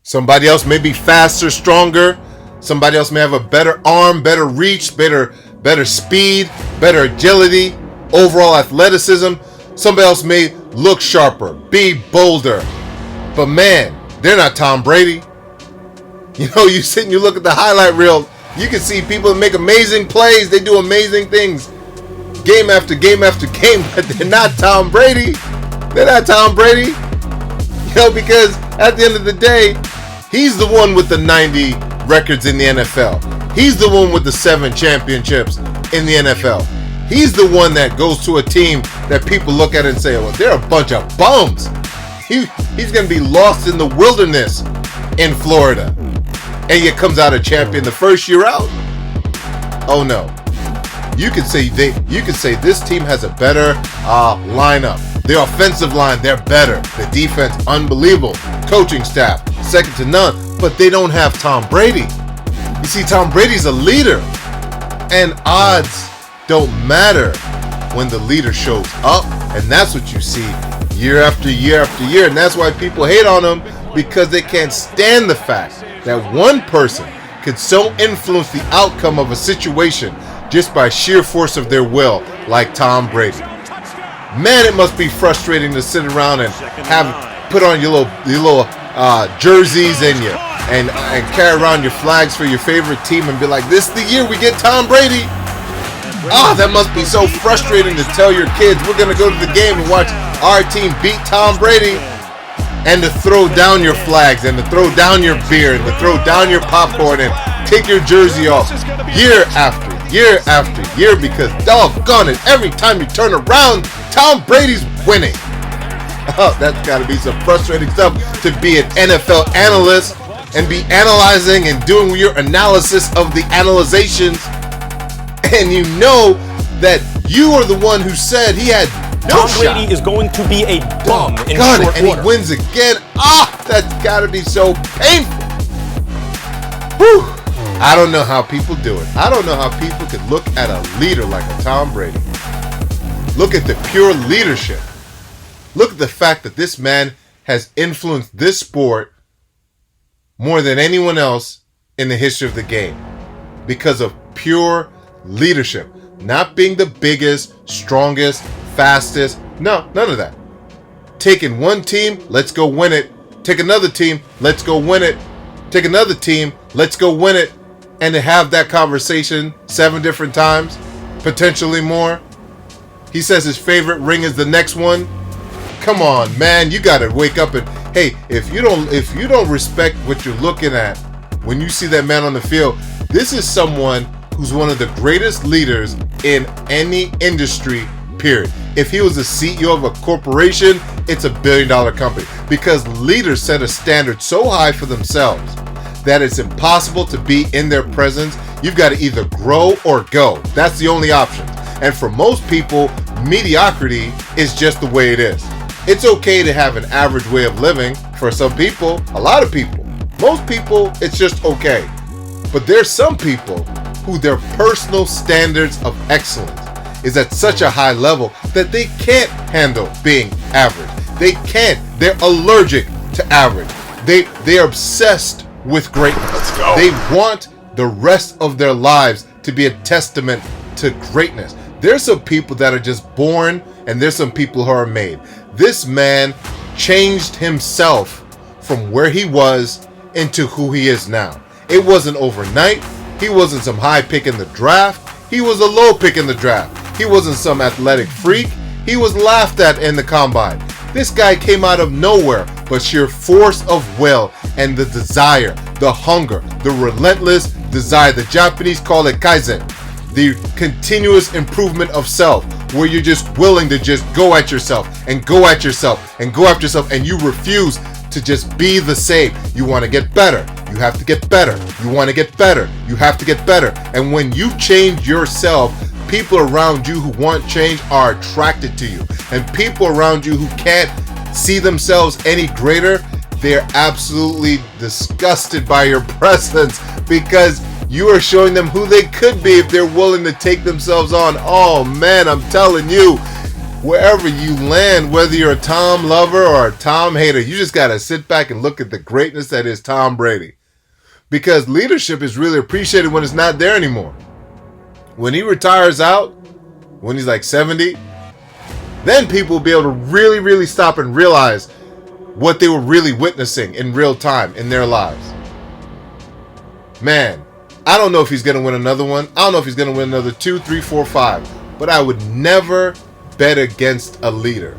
Somebody else may be faster, stronger. Somebody else may have a better arm, better reach, better speed, better agility, overall athleticism. Somebody else may look sharper, be bolder. But man, they're not Tom Brady. You know, you sit and you look at the highlight reel, you can see people make amazing plays. They do amazing things game after game after game, but they're not Tom Brady. They're not Tom Brady. You know, because at the end of the day, he's the one with the 90 records in the NFL. He's the one with the 7 championships in the NFL. He's the one that goes to a team that people look at and say, well, they're a bunch of bums. He's going to be lost in the wilderness in Florida. And yet comes out a champion the first year out. Oh no. You could say this team has a better lineup. The offensive line, they're better. The defense, unbelievable. Coaching staff, second to none. But they don't have Tom Brady. You see, Tom Brady's a leader. And odds don't matter when the leader shows up. And that's what you see year after year after year. And that's why people hate on him, because they can't stand the fact that one person could so influence the outcome of a situation just by sheer force of their will, like Tom Brady. Man, it must be frustrating to sit around and put on your little jerseys and carry around your flags for your favorite team and be like, this is the year we get Tom Brady. That must be so frustrating to tell your kids, we're going to go to the game and watch our team beat Tom Brady, and to throw down your flags and to throw down your beer and to throw down your popcorn and take your jersey off year after year, because doggone it, every time you turn around, Tom Brady's winning. Oh, that's got to be some frustrating stuff to be an NFL analyst and be analyzing and doing your analysis of the analyzations, and you know that you are the one who said he had no Tom Brady shot. is going to be a bum in Got short it, and order. he wins again. That's got to be so painful. Whew. I don't know how people do it. I don't know how people could look at a leader like a Tom Brady. Look at the pure leadership. Look at the fact that this man has influenced this sport more than anyone else in the history of the game because of pure leadership. Not being the biggest, strongest, fastest. No, none of that. Taking one team, let's go win it. Take another team, let's go win it. Take another team, let's go win it. And to have that conversation 7 different times, potentially more. He says his favorite ring is the next one. Come on, man, you gotta wake up and, hey, if you don't respect what you're looking at when you see that man on the field, this is someone who's one of the greatest leaders in any industry, period. If he was the CEO of a corporation, it's $1 billion company, because leaders set a standard so high for themselves that it's impossible to be in their presence. You've got to either grow or go. That's the only option. And for most people, mediocrity is just the way it is. It's okay to have an average way of living. For some people, a lot of people, most people, it's just okay. But there's some people who their personal standards of excellence is at such a high level that they can't handle being average. They can't. They're allergic to average. They are obsessed with greatness. Let's go. They want the rest of their lives to be a testament to greatness. There's some people that are just born, and there's some people who are made. This man changed himself from where he was into who he is now. It wasn't overnight. He wasn't some high pick in the draft. He was a low pick in the draft. He wasn't some athletic freak. He was laughed at in the combine. This guy came out of nowhere, but sheer force of will and the desire, the hunger, the relentless desire. The Japanese call it kaizen, the continuous improvement of self, where you're just willing to just go at yourself and go at yourself and go after yourself, and you refuse to just be the same. You want to get better. You have to get better. You want to get better. You have to get better. And when you change yourself, people around you who want change are attracted to you. And people around you who can't see themselves any greater, they're absolutely disgusted by your presence, because you are showing them who they could be if they're willing to take themselves on. Oh man, I'm telling you, wherever you land, whether you're a Tom lover or a Tom hater, you just got to sit back and look at the greatness that is Tom Brady. Because leadership is really appreciated when it's not there anymore. When he retires out, when he's like 70, then people will be able to really, really stop and realize what they were really witnessing in real time in their lives. Man, I don't know if he's going to win another one. I don't know if he's going to win another 2, 3, 4, 5. But I would never bet against a leader.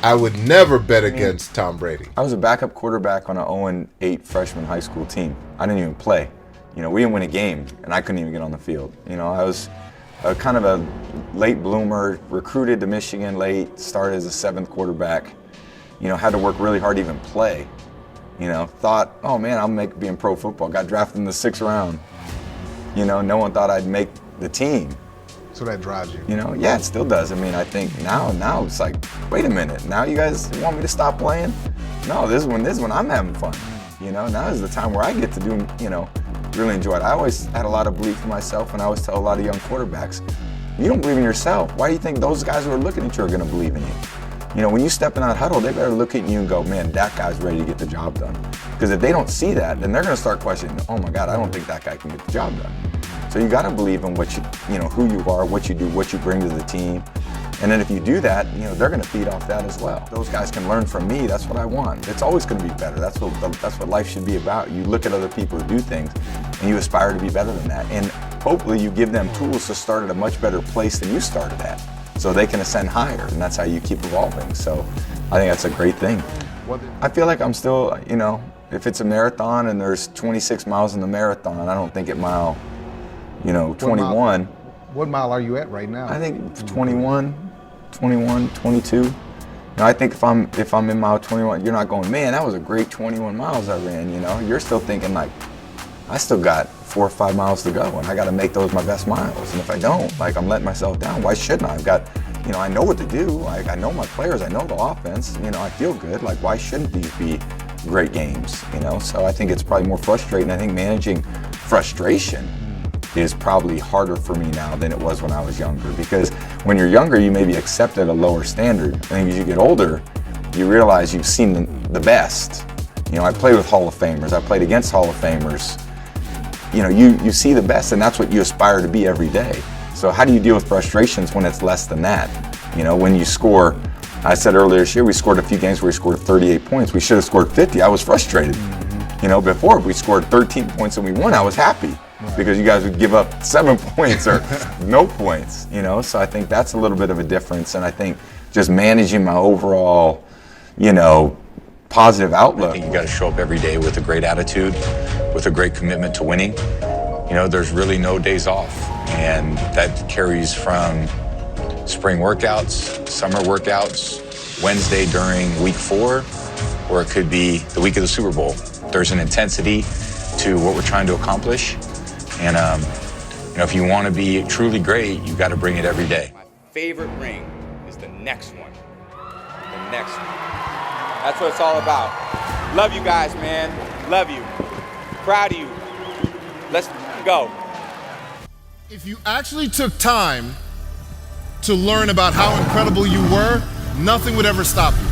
I would never bet against Tom Brady. I was a backup quarterback on an 0-8 freshman high school team. I didn't even play. We didn't win a game, and I couldn't even get on the field. I was kind of a late bloomer, recruited to Michigan late, started as a 7th quarterback. Had to work really hard to even play. Thought, oh man, I'll be in pro football. Got drafted in the 6th round. No one thought I'd make the team. So that drives you. Yeah, it still does. I think now it's like, wait a minute, now you guys want me to stop playing? No, this is when I'm having fun. Now is the time where I get to do, really enjoy it. I always had a lot of belief in myself, and I always tell a lot of young quarterbacks, you don't believe in yourself. Why do you think those guys who are looking at you are going to believe in you? When you step in that huddle, they better look at you and go, man, that guy's ready to get the job done. Because if they don't see that, then they're going to start questioning, oh my God, I don't think that guy can get the job done. So you got to believe in what who you are, what you do, what you bring to the team. And then if you do that, they're going to feed off that as well. Those guys can learn from me. That's what I want. It's always going to be better. That's what life should be about. You look at other people who do things, and you aspire to be better than that. And hopefully you give them tools to start at a much better place than you started at, so they can ascend higher. And that's how you keep evolving. So I think that's a great thing. I feel like I'm still, if it's a marathon and there's 26 miles in the marathon, I don't think at mile 21. What mile are you at right now? I think 21, 22. I think if I'm in mile 21, you're not going, man, that was a great 21 miles I ran. You're still thinking like, I still got 4 or 5 miles to go, and I got to make those my best miles. And if I don't, I'm letting myself down. Why shouldn't I? I've got, I know what to do. I know my players. I know the offense. I feel good. Why shouldn't these be great games? So I think it's probably more frustrating. I think managing frustration is probably harder for me now than it was when I was younger, because when you're younger, you maybe accept at a lower standard. I think as you get older, you realize you've seen the best. I played with Hall of Famers. I played against Hall of Famers. You see the best, and that's what you aspire to be every day. So how do you deal with frustrations when it's less than that? When you score, I said earlier this year, we scored a few games where we scored 38 points. We should have scored 50. I was frustrated. Before, if we scored 13 points and we won, I was happy. Because you guys would give up 7 points or no points, So I think that's a little bit of a difference. And I think just managing my overall, positive outlook. I think you got to show up every day with a great attitude, with a great commitment to winning. There's really no days off. And that carries from spring workouts, summer workouts, Wednesday during week 4, or it could be the week of the Super Bowl. There's an intensity to what we're trying to accomplish. And, if you want to be truly great, you got to bring it every day. My favorite ring is the next one. The next one. That's what it's all about. Love you guys, man. Love you. Proud of you. Let's go. If you actually took time to learn about how incredible you were, nothing would ever stop you.